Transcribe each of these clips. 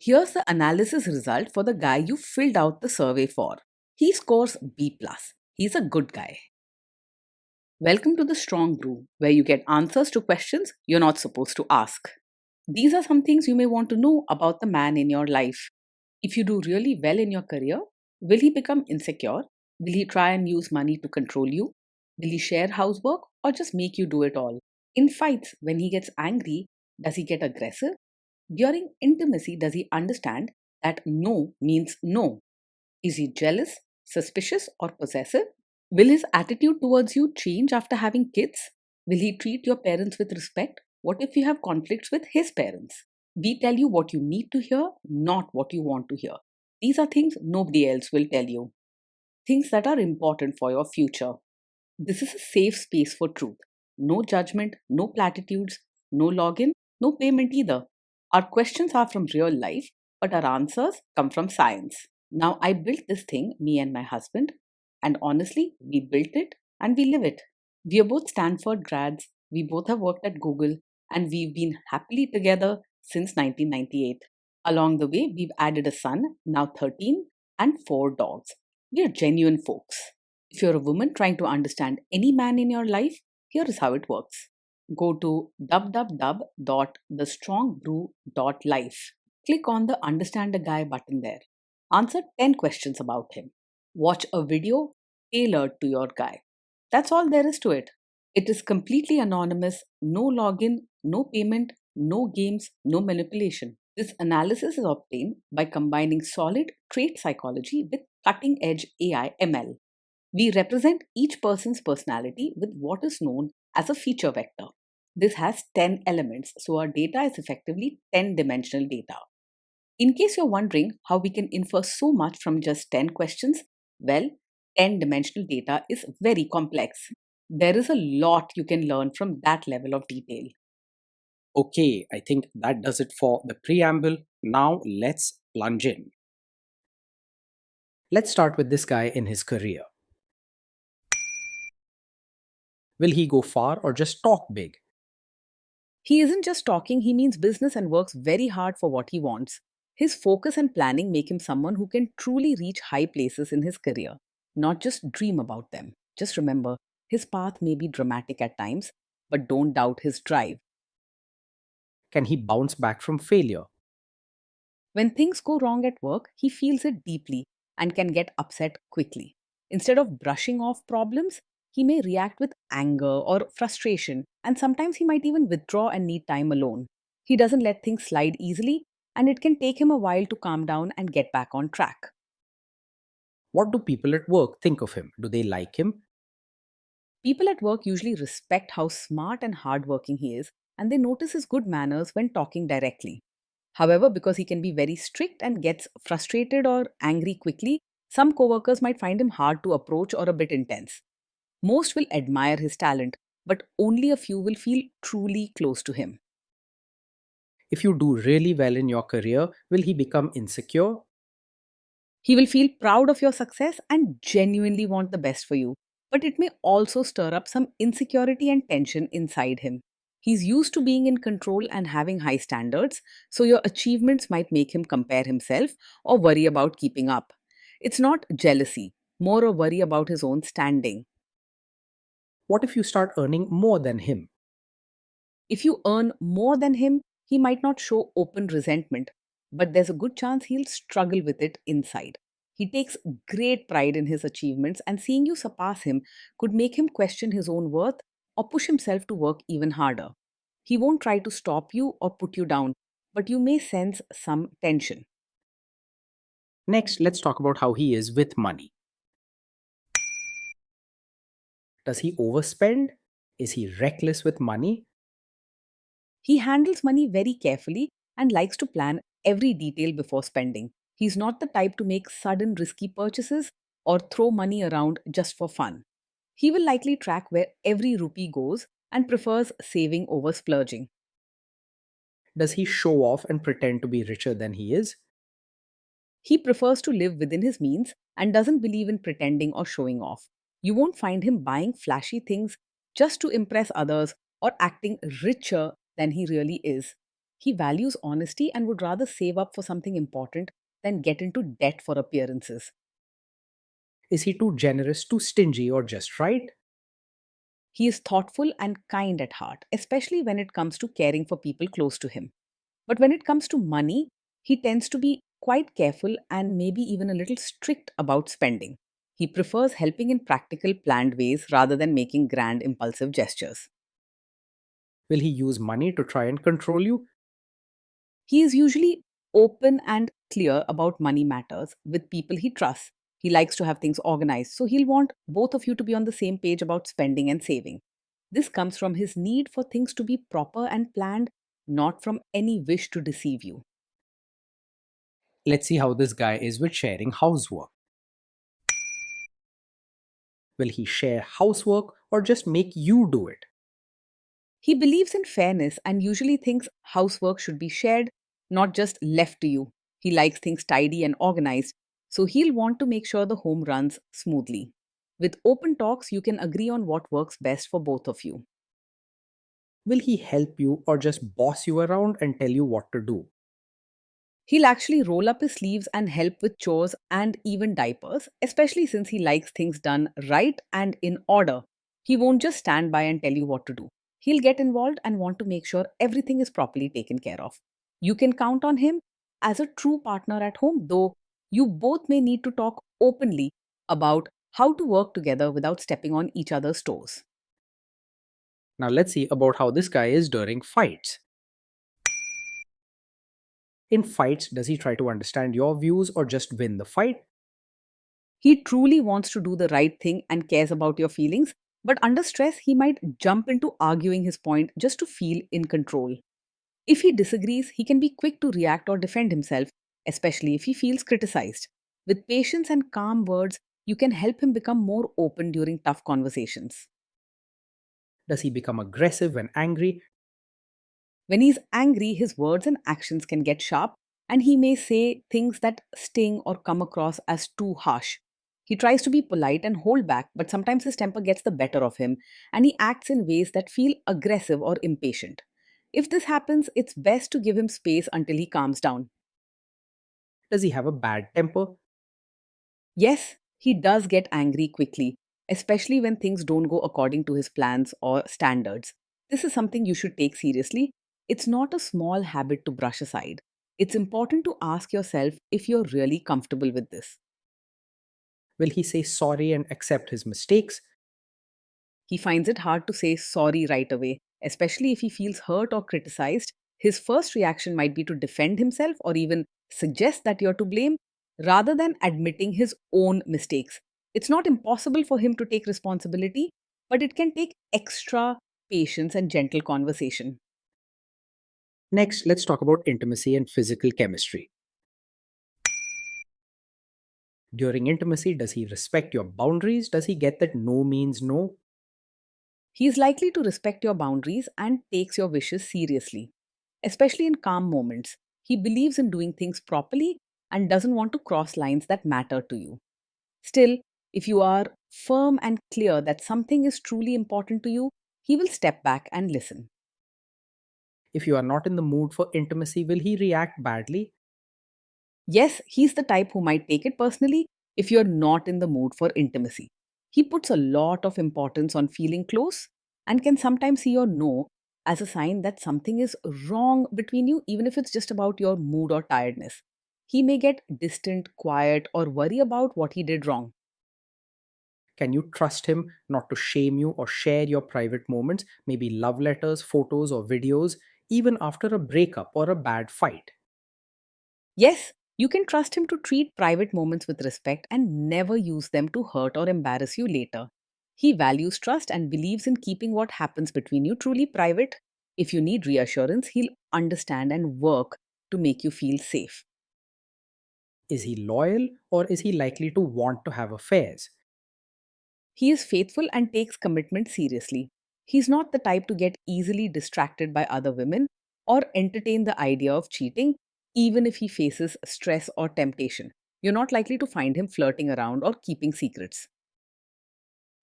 Here's the analysis result for the guy you filled out the survey for. He scores B+. He's a good guy. Welcome to the Strong Brew, where you get answers to questions you're not supposed to ask. These are some things you may want to know about the man in your life. If you do really well in your career, will he become insecure? Will he try and use money to control you? Will he share housework or just make you do it all? In fights, when he gets angry, does he get aggressive? During intimacy, does he understand that no means no? Is he jealous, suspicious, or possessive? Will his attitude towards you change after having kids? Will he treat your parents with respect? What if you have conflicts with his parents? We tell you what you need to hear, not what you want to hear. These are things nobody else will tell you. Things that are important for your future. This is a safe space for truth. No judgment, no platitudes, no login, no payment either. Our questions are from real life, but our answers come from science. Now, I built this thing, me and my husband, and honestly, we built it and we live it. We are both Stanford grads, we both have worked at Google, and we've been happily together since 1998. Along the way, we've added a son, now 13, and 4 dogs. We are genuine folks. If you're a woman trying to understand any man in your life, here is how it works. Go to www.thestrongbrew.life. Click on the Understand a Guy button there. Answer 10 questions about him. Watch a video tailored to your guy. That's all there is to it. It is completely anonymous, no login, no payment, no games, no manipulation. This analysis is obtained by combining solid trait psychology with cutting edge AI ML. We represent each person's personality with what is known as a feature vector. This has 10 elements, so our data is effectively 10-dimensional data. In case you're wondering how we can infer so much from just 10 questions, well, 10-dimensional data is very complex. There is a lot you can learn from that level of detail. Okay, I think that does it for the preamble. Now let's plunge in. Let's start with this guy in his career. Will he go far or just talk big? He isn't just talking, he means business and works very hard for what he wants. His focus and planning make him someone who can truly reach high places in his career, not just dream about them. Just remember, his path may be dramatic at times, but don't doubt his drive. Can he bounce back from failure? When things go wrong at work, he feels it deeply and can get upset quickly. Instead of brushing off problems, he may react with anger or frustration, and sometimes he might even withdraw and need time alone. He doesn't let things slide easily, and it can take him a while to calm down and get back on track. What do people at work think of him? Do they like him? People at work usually respect how smart and hardworking he is, and they notice his good manners when talking directly. However, because he can be very strict and gets frustrated or angry quickly, some coworkers might find him hard to approach or a bit intense. Most will admire his talent, but only a few will feel truly close to him. If you do really well in your career, will he become insecure? He will feel proud of your success and genuinely want the best for you, but it may also stir up some insecurity and tension inside him. He's used to being in control and having high standards, so your achievements might make him compare himself or worry about keeping up. It's not jealousy, more a worry about his own standing. What if you start earning more than him? If you earn more than him, he might not show open resentment, but there's a good chance he'll struggle with it inside. He takes great pride in his achievements, and seeing you surpass him could make him question his own worth or push himself to work even harder. He won't try to stop you or put you down, but you may sense some tension. Next, let's talk about how he is with money. Does he overspend? Is he reckless with money? He handles money very carefully and likes to plan every detail before spending. He's not the type to make sudden risky purchases or throw money around just for fun. He will likely track where every rupee goes and prefers saving over splurging. Does he show off and pretend to be richer than he is? He prefers to live within his means and doesn't believe in pretending or showing off. You won't find him buying flashy things just to impress others or acting richer than he really is. He values honesty and would rather save up for something important than get into debt for appearances. Is he too generous, too stingy, or just right? He is thoughtful and kind at heart, especially when it comes to caring for people close to him. But when it comes to money, he tends to be quite careful and maybe even a little strict about spending. He prefers helping in practical, planned ways rather than making grand, impulsive gestures. Will he use money to try and control you? He is usually open and clear about money matters with people he trusts. He likes to have things organized, so he'll want both of you to be on the same page about spending and saving. This comes from his need for things to be proper and planned, not from any wish to deceive you. Let's see how this guy is with sharing housework. Will he share housework or just make you do it? He believes in fairness and usually thinks housework should be shared, not just left to you. He likes things tidy and organized, so he'll want to make sure the home runs smoothly. With open talks, you can agree on what works best for both of you. Will he help you or just boss you around and tell you what to do? He'll actually roll up his sleeves and help with chores and even diapers, especially since he likes things done right and in order. He won't just stand by and tell you what to do. He'll get involved and want to make sure everything is properly taken care of. You can count on him as a true partner at home, though you both may need to talk openly about how to work together without stepping on each other's toes. Now let's see about how this guy is during fights. In fights, does he try to understand your views or just win the fight? He truly wants to do the right thing and cares about your feelings, but under stress, he might jump into arguing his point just to feel in control. If he disagrees, he can be quick to react or defend himself, especially if he feels criticized. With patience and calm words, you can help him become more open during tough conversations. Does he become aggressive when angry? When he's angry, his words and actions can get sharp, and he may say things that sting or come across as too harsh. He tries to be polite and hold back, but sometimes his temper gets the better of him, and he acts in ways that feel aggressive or impatient. If this happens, it's best to give him space until he calms down. Does he have a bad temper? Yes, he does get angry quickly, especially when things don't go according to his plans or standards. This is something you should take seriously. It's not a small habit to brush aside. It's important to ask yourself if you're really comfortable with this. Will he say sorry and accept his mistakes? He finds it hard to say sorry right away, especially if he feels hurt or criticized. His first reaction might be to defend himself or even suggest that you're to blame rather than admitting his own mistakes. It's not impossible for him to take responsibility, but it can take extra patience and gentle conversation. Next, let's talk about intimacy and physical chemistry. During intimacy, does he respect your boundaries? Does he get that no means no? He is likely to respect your boundaries and takes your wishes seriously, especially in calm moments. He believes in doing things properly and doesn't want to cross lines that matter to you. Still, if you are firm and clear that something is truly important to you, he will step back and listen. If you are not in the mood for intimacy, will he react badly? Yes, he's the type who might take it personally if you're not in the mood for intimacy. He puts a lot of importance on feeling close and can sometimes see your no as a sign that something is wrong between you, even if it's just about your mood or tiredness. He may get distant, quiet, or worry about what he did wrong. Can you trust him not to shame you or share your private moments, maybe love letters, photos, or videos, even after a breakup or a bad fight? Yes, you can trust him to treat private moments with respect and never use them to hurt or embarrass you later. He values trust and believes in keeping what happens between you truly private. If you need reassurance, he'll understand and work to make you feel safe. Is he loyal or is he likely to want to have affairs? He is faithful and takes commitment seriously. He's not the type to get easily distracted by other women or entertain the idea of cheating, even if he faces stress or temptation. You're not likely to find him flirting around or keeping secrets.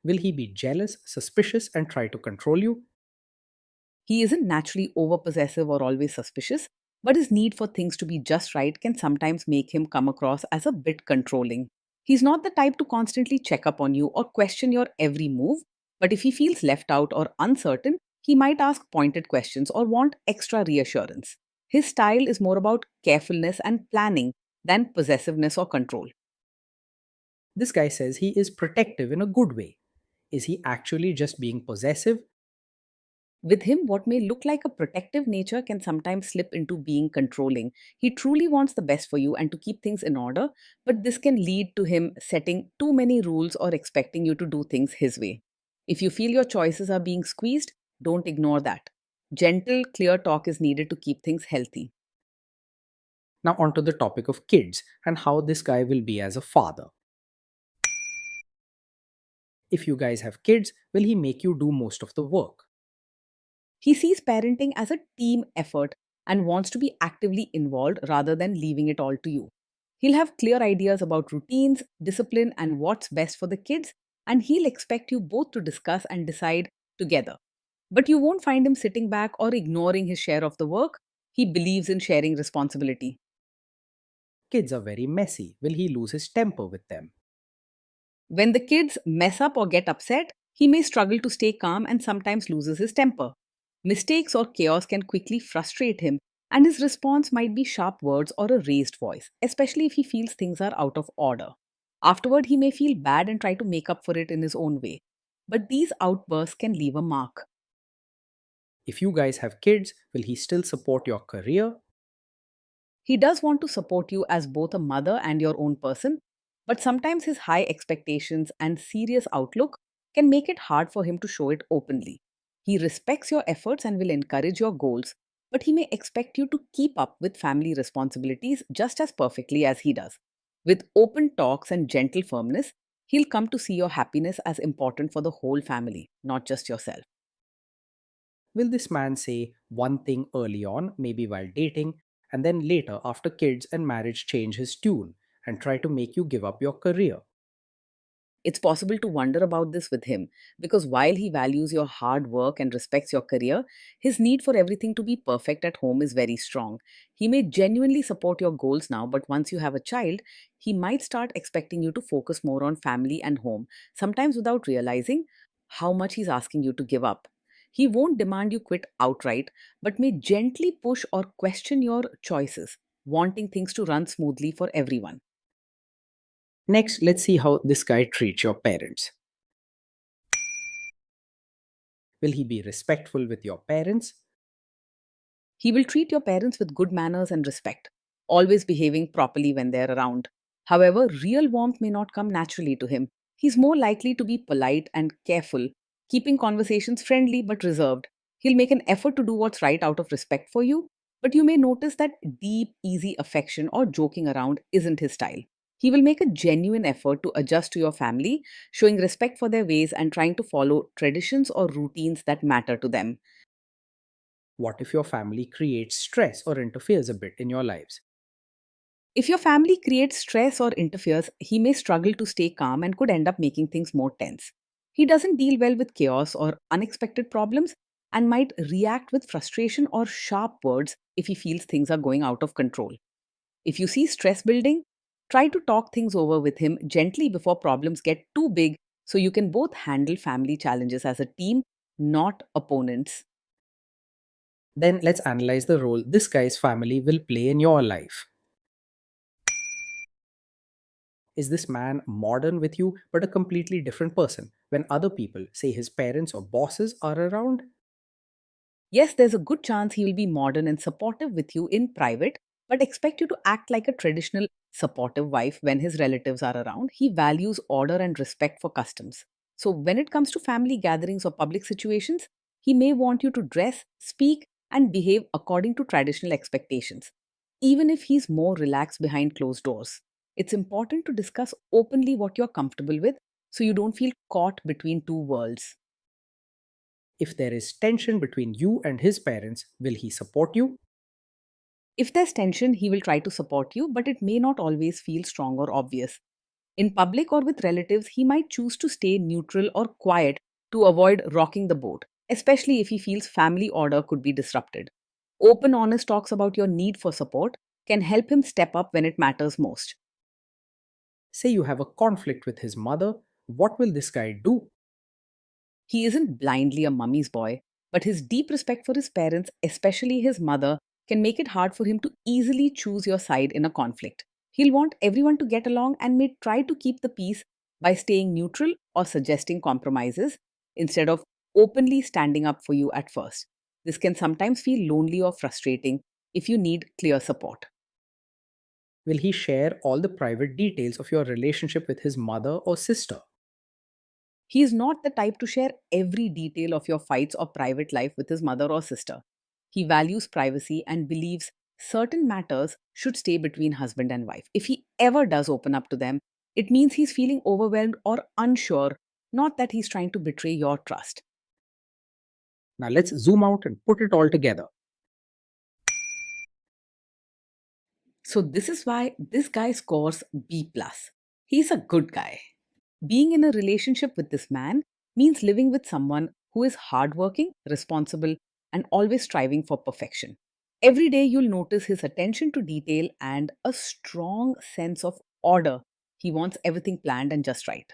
Will he be jealous, suspicious, and try to control you? He isn't naturally over possessive or always suspicious, but his need for things to be just right can sometimes make him come across as a bit controlling. He's not the type to constantly check up on you or question your every move, but if he feels left out or uncertain, he might ask pointed questions or want extra reassurance. His style is more about carefulness and planning than possessiveness or control. This guy says he is protective in a good way. Is he actually just being possessive? With him, what may look like a protective nature can sometimes slip into being controlling. He truly wants the best for you and to keep things in order, but this can lead to him setting too many rules or expecting you to do things his way. If you feel your choices are being squeezed, don't ignore that. Gentle, clear talk is needed to keep things healthy. Now, onto the topic of kids and how this guy will be as a father. If you guys have kids, will he make you do most of the work? He sees parenting as a team effort and wants to be actively involved rather than leaving it all to you. He'll have clear ideas about routines, discipline, and what's best for the kids, and he'll expect you both to discuss and decide together. But you won't find him sitting back or ignoring his share of the work. He believes in sharing responsibility. Kids are very messy. Will he lose his temper with them? When the kids mess up or get upset, he may struggle to stay calm and sometimes loses his temper. Mistakes or chaos can quickly frustrate him, and his response might be sharp words or a raised voice, especially if he feels things are out of order. Afterward, he may feel bad and try to make up for it in his own way. But these outbursts can leave a mark. If you guys have kids, will he still support your career? He does want to support you as both a mother and your own person, but sometimes his high expectations and serious outlook can make it hard for him to show it openly. He respects your efforts and will encourage your goals, but he may expect you to keep up with family responsibilities just as perfectly as he does. With open talks and gentle firmness, he'll come to see your happiness as important for the whole family, not just yourself. Will this man say one thing early on, maybe while dating, and then later, after kids and marriage, change his tune and try to make you give up your career? It's possible to wonder about this with him because while he values your hard work and respects your career, his need for everything to be perfect at home is very strong. He may genuinely support your goals now, but once you have a child, he might start expecting you to focus more on family and home, sometimes without realizing how much he's asking you to give up. He won't demand you quit outright, but may gently push or question your choices, wanting things to run smoothly for everyone. Next, let's see how this guy treats your parents. Will he be respectful with your parents? He will treat your parents with good manners and respect, always behaving properly when they're around. However, real warmth may not come naturally to him. He's more likely to be polite and careful, keeping conversations friendly but reserved. He'll make an effort to do what's right out of respect for you, but you may notice that deep, easy affection or joking around isn't his style. He will make a genuine effort to adjust to your family, showing respect for their ways and trying to follow traditions or routines that matter to them. What if your family creates stress or interferes a bit in your lives? If your family creates stress or interferes, he may struggle to stay calm and could end up making things more tense. He doesn't deal well with chaos or unexpected problems and might react with frustration or sharp words if he feels things are going out of control. If you see stress building, try to talk things over with him gently before problems get too big so you can both handle family challenges as a team, not opponents. Then let's analyze the role this guy's family will play in your life. Is this man modern with you but a completely different person when other people, say his parents or bosses, are around? Yes, there's a good chance he will be modern and supportive with you in private, but expect you to act like a traditional supportive wife when his relatives are around. He values order and respect for customs. So, when it comes to family gatherings or public situations, he may want you to dress, speak, and behave according to traditional expectations, even if he's more relaxed behind closed doors. It's important to discuss openly what you're comfortable with so you don't feel caught between two worlds. If there is tension between you and his parents, will he support you? If there's tension, he will try to support you, but it may not always feel strong or obvious. In public or with relatives, he might choose to stay neutral or quiet to avoid rocking the boat. especially if he feels family order could be disrupted. Open, honest talks about your need for support can help him step up when it matters most. Say you have a conflict with his mother, what will this guy do? He isn't blindly a mummy's boy, but his deep respect for his parents, especially his mother, can make it hard for him to easily choose your side in a conflict. He'll want everyone to get along and may try to keep the peace by staying neutral or suggesting compromises instead of openly standing up for you at first. This can sometimes feel lonely or frustrating if you need clear support. Will he share all the private details of your relationship with his mother or sister? He is not the type to share every detail of your fights or private life with his mother or sister. He values privacy and believes certain matters should stay between husband and wife. If he ever does open up to them, it means he's feeling overwhelmed or unsure, not that he's trying to betray your trust. Now let's zoom out and put it all together. So this is why this guy scores B plus. He's a good guy. Being in a relationship with this man means living with someone who is hardworking, responsible, and always striving for perfection. Every day you'll notice his attention to detail and a strong sense of order. He wants everything planned and just right.